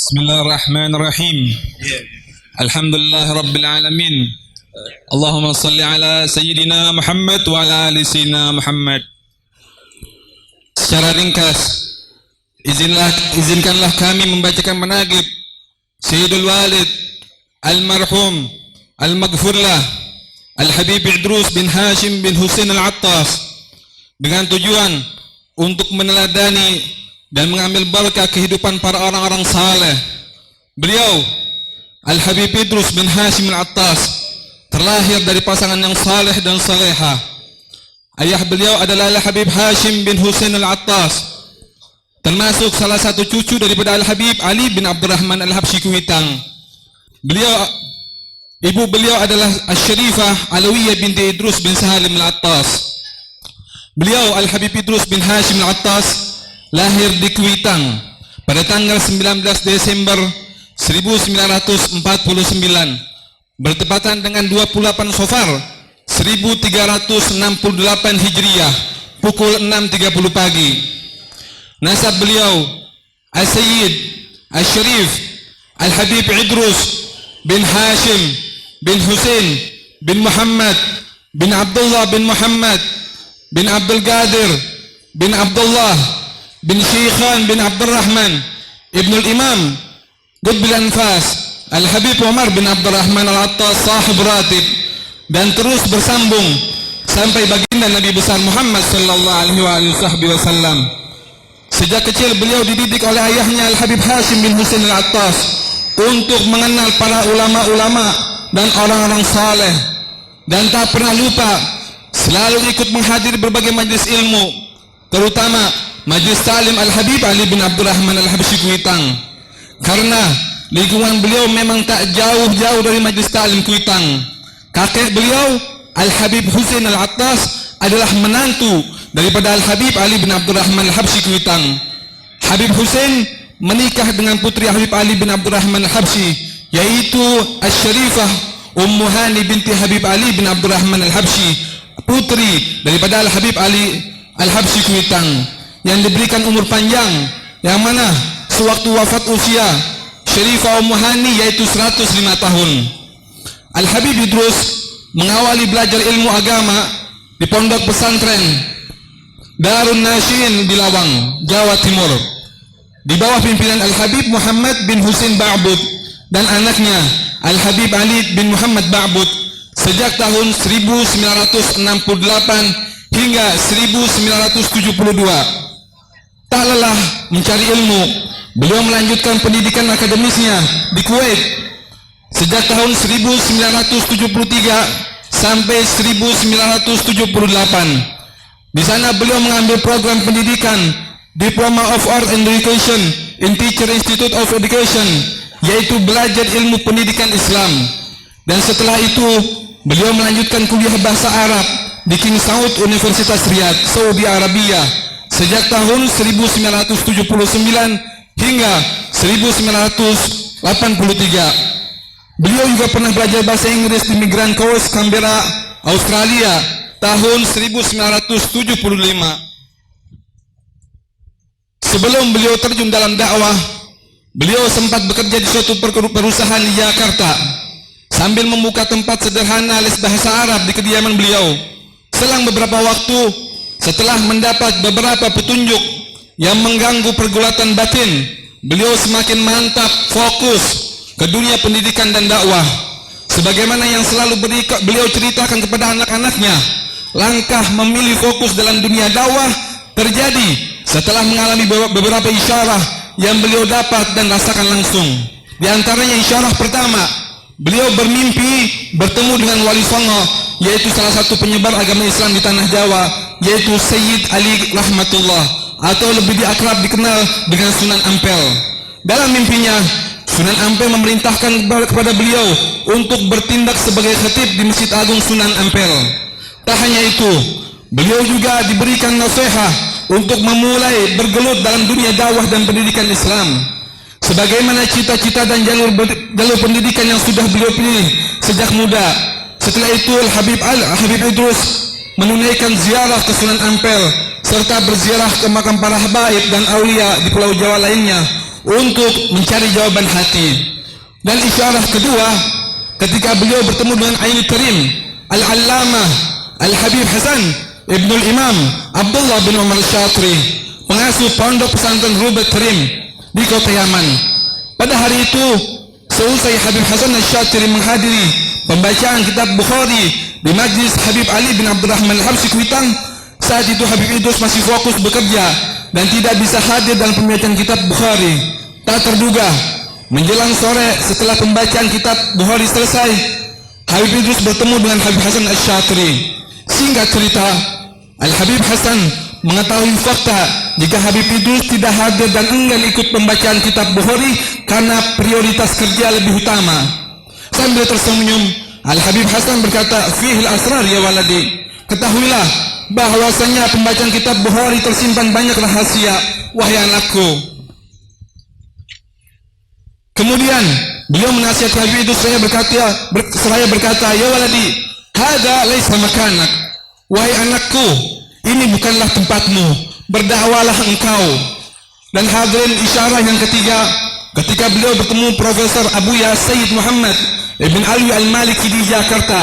Bismillahirrahmanirrahim. Alhamdulillah Rabbil Alamin. Allahumma salli ala Sayyidina Muhammad wa ala ali Sayyidina Muhammad. Secara ringkas, izinkanlah kami membacakan manaqib Sayyidul Walid Almarhum Al-Maghfurlah Al-Habib Idrus bin Hashim bin Husain Al-Attas, dengan tujuan untuk meneladani dan mengambil barakah kehidupan para orang-orang saleh. Beliau Al-Habib Idrus bin Hashim Al-Attas terlahir dari pasangan yang saleh dan saleha. Ayah beliau adalah Al-Habib Hashim bin Husain Al-Attas, termasuk salah satu cucu daripada Al-Habib Ali bin Abdurrahman Al-Habsyi Kuitang. Ibu beliau adalah Asy-Syarifah Alawiyah binti Idrus bin Salim Al-Attas. Beliau Al-Habib Idrus bin Hashim Al-Attas lahir di Kuitang pada tanggal 19 Desember 1949, bertepatan dengan 28 Safar 1368 Hijriah, pukul 6.30 pagi. Nasab beliau As-Sayyid Asy-Syarif Al-Habib Idrus bin Hashim bin Husain bin Muhammad bin Abdullah bin Muhammad bin Abdul Qadir bin Abdullah bin Syekhan bin Abdurrahman Ibnul Imam Qutbil Anfas Al-Habib Umar bin Abdurrahman Al-Attas sahib ratib, dan terus bersambung sampai baginda Nabi besar Muhammad sallallahu alaihi wasallam. Sejak kecil beliau dididik oleh ayahnya Al-Habib Hashim bin Husain Al-Attas untuk mengenal para ulama-ulama dan orang-orang saleh, dan tak pernah lupa selalu ikut menghadiri berbagai majlis ilmu, terutama Majlis Ta'lim Al-Habib Ali bin Abdurrahman Al-Habsyi Kuitang. Karena lingkungan beliau memang tak jauh-jauh dari Majlis Ta'lim Kuitang. Kakek beliau Al-Habib Husain Al-Attas adalah menantu daripada Al-Habib Ali bin Abdurrahman Al-Habsyi Kuitang. Habib Husain menikah dengan putri Habib Ali bin Abdurrahman Al-Habsyi, yaitu Asy-Syarifah Ummu Hani binti Habib Ali bin Abdurrahman Al-Habsyi, putri daripada Al-Habib Ali Al-Habsyi Kuitang, yang diberikan umur panjang, yang mana sewaktu wafat usia Syarifah Ummu Hani yaitu 105 tahun. Al-Habib Idrus mengawali belajar ilmu agama di pondok pesantren Darun Nasyin di Lawang, Jawa Timur, di bawah pimpinan Al-Habib Muhammad bin Husain Ba'bud dan anaknya Al-Habib Ali bin Muhammad Ba'bud sejak tahun 1968 hingga 1972. Tak lelah mencari ilmu, beliau melanjutkan pendidikan akademisnya di Kuwait sejak tahun 1973 sampai 1978. Di sana beliau mengambil program pendidikan Diploma of Art and Education in Teacher Institute of Education, yaitu belajar ilmu pendidikan Islam. Dan setelah itu beliau melanjutkan kuliah bahasa Arab di King Saud Universitas Riyadh, Saudi Arabia sejak tahun 1979 hingga 1983. Beliau juga pernah belajar bahasa Inggris di Migran Course Canberra, Australia tahun 1975. Sebelum beliau terjun dalam dakwah, beliau sempat bekerja di suatu perusahaan di Jakarta sambil membuka tempat sederhana les bahasa Arab di kediaman beliau. Selang beberapa waktu, setelah mendapat beberapa petunjuk yang mengganggu pergulatan batin, beliau semakin mantap fokus ke dunia pendidikan dan dakwah. Sebagaimana yang selalu beliau ceritakan kepada anak-anaknya, langkah memilih fokus dalam dunia dakwah terjadi setelah mengalami beberapa isyarah yang beliau dapat dan rasakan langsung. Di antaranya isyarah pertama, beliau bermimpi bertemu dengan wali songo, yaitu salah satu penyebar agama Islam di tanah Jawa, yaitu Sayyid Ali Rahmatullah, atau lebih diakrab dikenal dengan Sunan Ampel. Dalam mimpinya, Sunan Ampel memerintahkan kepada beliau untuk bertindak sebagai khatib di Masjid Agung Sunan Ampel. Tak hanya itu, beliau juga diberikan nasihat untuk memulai bergelut dalam dunia dakwah dan pendidikan Islam, sebagaimana cita-cita dan jalur pendidikan yang sudah beliau pilih sejak muda. Setelah itu Al-Habib Idrus menunaikan ziarah ke Sunan Ampel serta berziarah ke makam para habaib dan aulia di Pulau Jawa lainnya untuk mencari jawaban hati. Dan isyarah kedua, ketika beliau bertemu dengan Ainul Karim Al-Allamah Al-Habib Hasan Ibnul Imam Abdullah bin Umar Syatri, pengasuh pondok pesantren Rubat Karim di kota Yaman. Pada hari itu, seusai Habib Hasan Al-Syatri menghadiri pembacaan kitab Bukhari di majlis Habib Ali bin Abdurrahman Al-Habsyi Kuitang, saat itu Habib Idrus masih fokus bekerja dan tidak bisa hadir dalam pembacaan kitab Bukhari. Tak terduga, menjelang sore setelah pembacaan kitab Bukhari selesai, Habib Idrus bertemu dengan Habib Hasan Al-Syatri. Singkat cerita, Al-Habib Hasan mengetahui fakta jika Habib Idrus tidak hadir dan enggan ikut pembacaan kitab Bukhari karena prioritas kerja lebih utama. Sambil tersenyum, Al-Habib Hasan berkata, "Fihil asrar ya waladi." Ketahuilah bahwasanya pembacaan kitab Bukhari tersimpan banyak rahasia, wahai anakku. Kemudian beliau menasihati Habib Idrus seraya berkata, "Ya waladi, hada laisa makanak." Wahai anakku, ini bukanlah tempatmu, berdakwalah engkau. Dan hadirin, isyarah yang ketiga, ketika beliau bertemu Profesor Abuya Sayyid Muhammad Ibn Alwi Al-Maliki di Jakarta,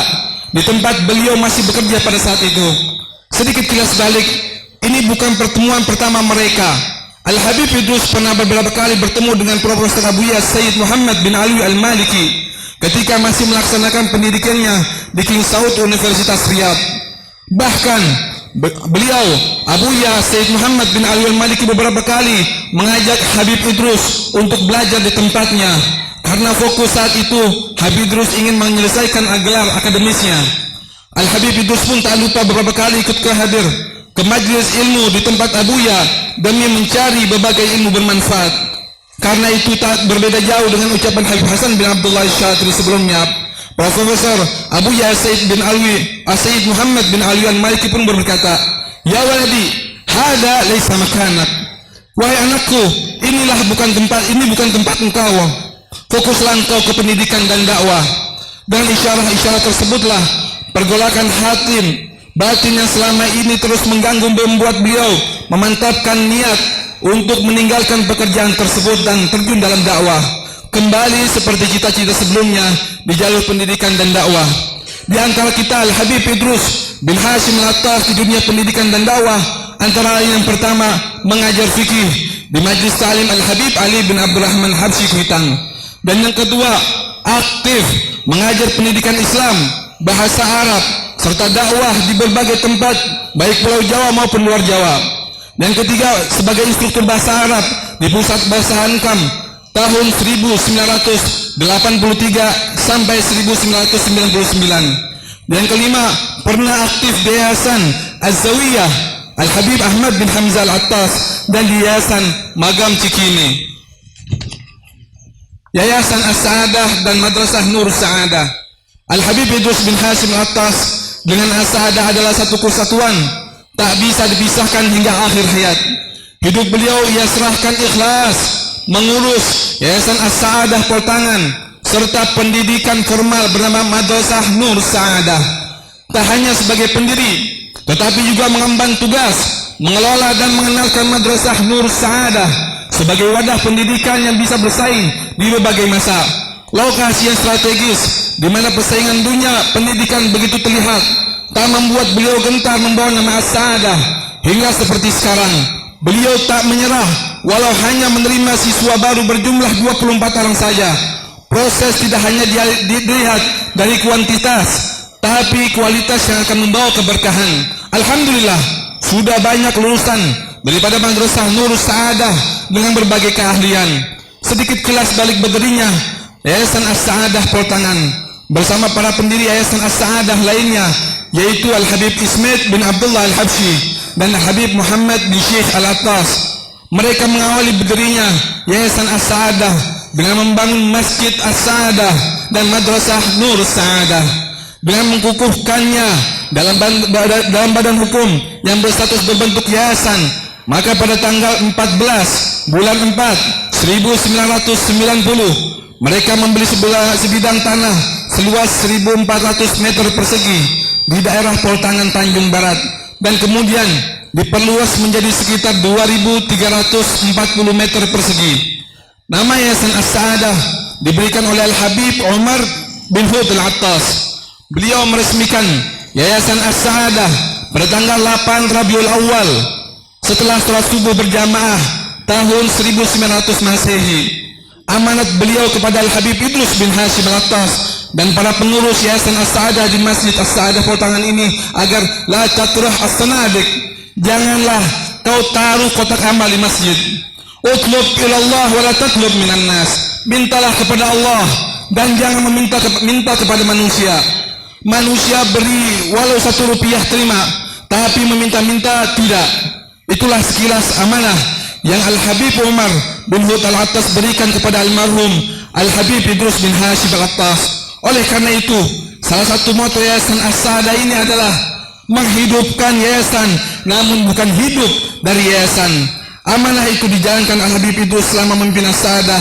di tempat beliau masih bekerja pada saat itu. Sedikit kilas balik, ini bukan pertemuan pertama mereka. Al-Habib Idrus pernah beberapa kali bertemu dengan Profesor Abuya Sayyid Muhammad bin Alwi Al-Maliki ketika masih melaksanakan pendidikannya di King Saud Universitas Riyadh. Bahkan beliau, Abuya Sayyid Muhammad bin Alwi Al-Maliki, beberapa kali mengajak Habib Idrus untuk belajar di tempatnya. Karena fokus saat itu, Habib Idrus ingin menyelesaikan gelar akademisnya. Al-Habib Idrus pun tak lupa beberapa kali ikut hadir ke majelis ilmu di tempat Abuya demi mencari berbagai ilmu bermanfaat. Karena itu tak berbeda jauh dengan ucapan Habib Hasan bin Abdullah Syatri sebelumnya. Profesor Abuya Sayyid Muhammad bin Alwi Al-Maliki pun berkata, "Ya waladi, hada laisa makanak." Wahai anakku, ini bukan tempat engkau. Fokuslah engkau ke pendidikan dan dakwah. Dan isyarah-isyarah tersebutlah pergolakan batin yang selama ini terus mengganggu membuat beliau memantapkan niat untuk meninggalkan pekerjaan tersebut dan terjun dalam dakwah, kembali seperti cita-cita sebelumnya di jalur pendidikan dan dakwah. Di antara kita Al-Habib Idrus bin Hashim Al-Attas di dunia pendidikan dan dakwah, antara lain yang pertama mengajar fikih di Majlis Ta'lim Al-Habib Ali bin Abdurrahman Habsyi Kuitang, dan yang kedua aktif mengajar pendidikan Islam, bahasa Arab, serta dakwah di berbagai tempat, baik Pulau Jawa maupun luar Jawa. Dan ketiga, sebagai instruktur bahasa Arab di Pusat Bahasa Hankam tahun 1983 sampai 1999. Dan kelima, pernah aktif di Yayasan Az-Zawiyah Al-Habib Ahmad bin Hamzah Al-Attas dan di Yayasan Magam Cikini, Yayasan As-Sa'adah dan Madrasah Nur Sa'adah. Al-Habib Idrus bin Hashim Al-Attas dengan As-Sa'adah adalah satu kesatuan, tak bisa dipisahkan hingga akhir hayat. Hidup beliau ia serahkan ikhlas mengurus Yayasan As-Sa'adah Poltangan serta pendidikan formal bernama Madrasah Nur Sa'adah. Tak hanya sebagai pendiri, tetapi juga mengemban tugas mengelola dan mengenalkan Madrasah Nur Sa'adah sebagai wadah pendidikan yang bisa bersaing di berbagai masa. Lokasi yang strategis di mana persaingan dunia pendidikan begitu terlihat tak membuat beliau gentar membawa nama As-Sa'adah. Hingga seperti sekarang, beliau tak menyerah walau hanya menerima siswa baru berjumlah 24 orang saja. Proses tidak hanya dilihat dari kuantitas, tapi kualitas yang akan membawa keberkahan. Alhamdulillah, sudah banyak lulusan daripada Madrasah Nur Sa'adah dengan berbagai keahlian. Sedikit kilas balik berdirinya Yayasan As-Sa'adah Poltangan bersama para pendiri Yayasan As-Sa'adah lainnya, yaitu Al-Habib Ismail bin Abdullah Al-Habsyi dan Al-Habib Muhammad bin Syekh Al-Attas. Mereka mengawali berdirinya Yayasan As-Sa'adah dengan membangun Masjid As-Sa'adah dan Madrasah Nur Sa'adah. Dengan mengukuhkannya dalam badan hukum yang berstatus berbentuk yayasan, maka pada tanggal 14 bulan 4 1990 mereka membeli sebidang tanah seluas 1.400 meter persegi di daerah Poltangan Tanjung Barat, dan kemudian diperluas menjadi sekitar 2.340 meter persegi. Nama Yayasan As-Sa'adah diberikan oleh Al-Habib Umar bin Hud Al-Attas. Beliau meresmikan Yayasan As-Sa'adah pada tanggal 8 Rabiul Awal setelah sholat subuh berjamaah tahun 1900 Masehi. Amanat beliau kepada Al-Habib Idrus bin Hashim Al-Attas dan para pengurus Yayasan As-Sa'adah di Masjid As-Sa'adah Potangan ini agar la tatrah as-sanadik, janganlah kau taruh kotak amal di masjid. Utlub ilallah wa la tatlub minan nas, mintalah kepada Allah dan jangan minta kepada manusia. Manusia beri walau 1 rupiah terima, tapi meminta-minta tidak. Itulah sekilas amanah yang Al-Habib Umar bin Hud Al-Attas berikan kepada almarhum Al-Habib Idrus bin Hashim Al-Attas. Oleh karena itu, salah satu moto Yayasan As-Sa'adah ini adalah menghidupkan yayasan, namun bukan hidup dari yayasan. Amanah itu dijalankan Al-Habib Idrus selama memimpin As-Sa'adah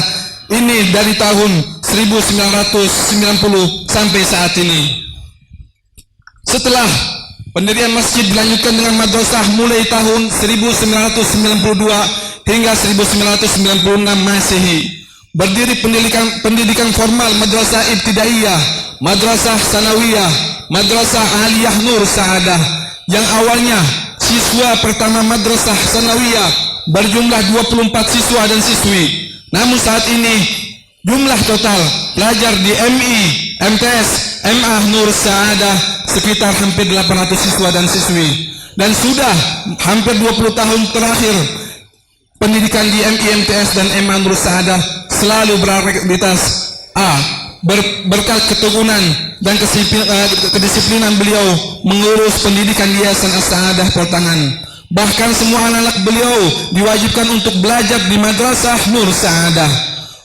ini dari tahun 1990 sampai saat ini. Setelah pendirian masjid dilanjutkan dengan madrasah mulai tahun 1992 hingga 1996 Masehi. Berdiri pendidikan formal Madrasah Ibtidaiyah, Madrasah Sanawiyah, Madrasah Aliyah Nur Sa'adah, yang awalnya siswa pertama Madrasah Sanawiyah berjumlah 24 siswa dan siswi. Namun saat ini jumlah total pelajar di MI, MTS, MA Nur Sa'adah sekitar hampir 800 siswa dan siswi. Dan sudah hampir 20 tahun terakhir pendidikan di MI, MTS dan MA Nur Sa'adah selalu beraktivitas berkat keteguhan dan kedisiplinan beliau mengurus pendidikan Yayasan As-Sa'adah Potangan. Bahkan semua anak-anak beliau diwajibkan untuk belajar di Madrasah Nur Sa'adah.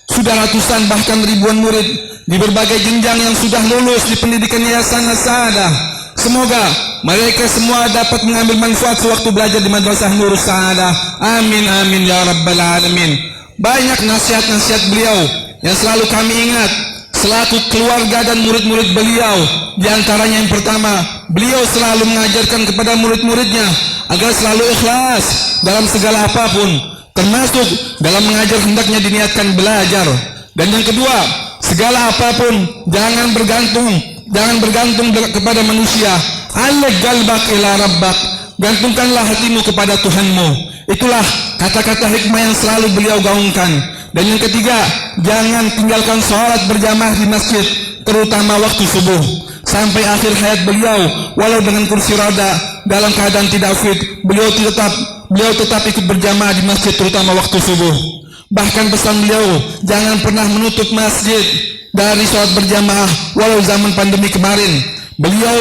Sudah ratusan bahkan ribuan murid di berbagai jenjang yang sudah lulus di pendidikan Yayasan As-Sa'adah. Semoga mereka semua dapat mengambil manfaat sewaktu belajar di Madrasah Nur Sa'adah. Amin amin ya rabbal alamin. Banyak nasihat-nasihat beliau yang selalu kami ingat selaku keluarga dan murid-murid beliau. Di antaranya yang pertama, beliau selalu mengajarkan kepada murid-muridnya agar selalu ikhlas dalam segala apapun, termasuk dalam mengajar hendaknya diniatkan belajar. Dan yang kedua, segala apapun jangan bergantung kepada manusia. Alaq qalbak ila rabbak, gantungkanlah hatimu kepada Tuhanmu. Itulah kata-kata hikmah yang selalu beliau gaungkan. Dan yang ketiga, jangan tinggalkan sholat berjamaah di masjid, terutama waktu subuh. Sampai akhir hayat beliau, walau dengan kursi roda, dalam keadaan tidak fit, beliau tetap ikut berjamaah di masjid, terutama waktu subuh. Bahkan pesan beliau, jangan pernah menutup masjid dari sholat berjamaah, walau zaman pandemi kemarin. Beliau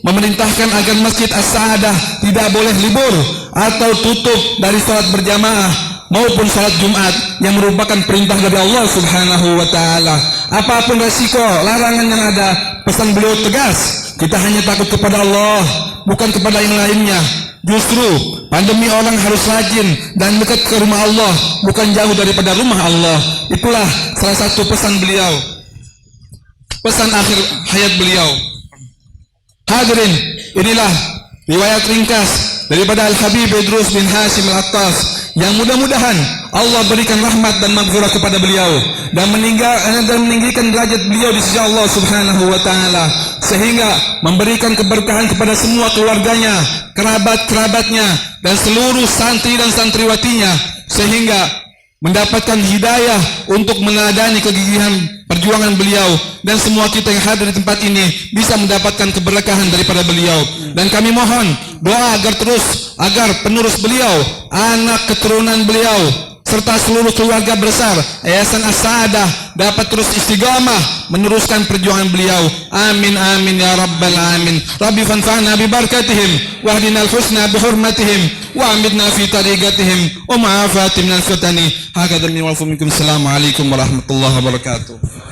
memerintahkan agar Masjid As-Sa'adah tidak boleh libur atau tutup dari sholat berjamaah maupun sholat Jumat yang merupakan perintah dari Allah Subhanahu wa Ta'ala. Apapun resiko larangan yang ada, pesan beliau tegas, kita hanya takut kepada Allah, bukan kepada yang lainnya. Justru pandemi orang harus rajin dan dekat ke rumah Allah, bukan jauh daripada rumah Allah. Itulah salah satu pesan beliau, pesan akhir hayat beliau. Hadirin, inilah riwayat ringkas daripada Al-Habib Idrus bin Hashim Al-Attas yang mudah-mudahan Allah berikan rahmat dan maghfirah kepada beliau dan meninggikan derajat beliau di sisi Allah Subhanahu wa Ta'ala, sehingga memberikan keberkahan kepada semua keluarganya, kerabat-kerabatnya dan seluruh santri dan santriwatinya, sehingga mendapatkan hidayah untuk meneladani kegigihan perjuangan beliau, dan semua kita yang hadir di tempat ini bisa mendapatkan keberkahan daripada beliau. Dan kami mohon doa agar penerus beliau, anak keturunan beliau serta seluruh keluarga besar Yayasan As-Sa'adah dapat terus istiqamah meneruskan perjuangan beliau. Amin amin ya rabbal alamin. Rabbi fanfa'na bi barakatihim wahdina al-husna bi hurmatihim wa amidna fi tariqatihim wa ma'afatim minal fitani. Hakadha min wa minkum. Assalamu alaikum warahmatullahi wabarakatuh.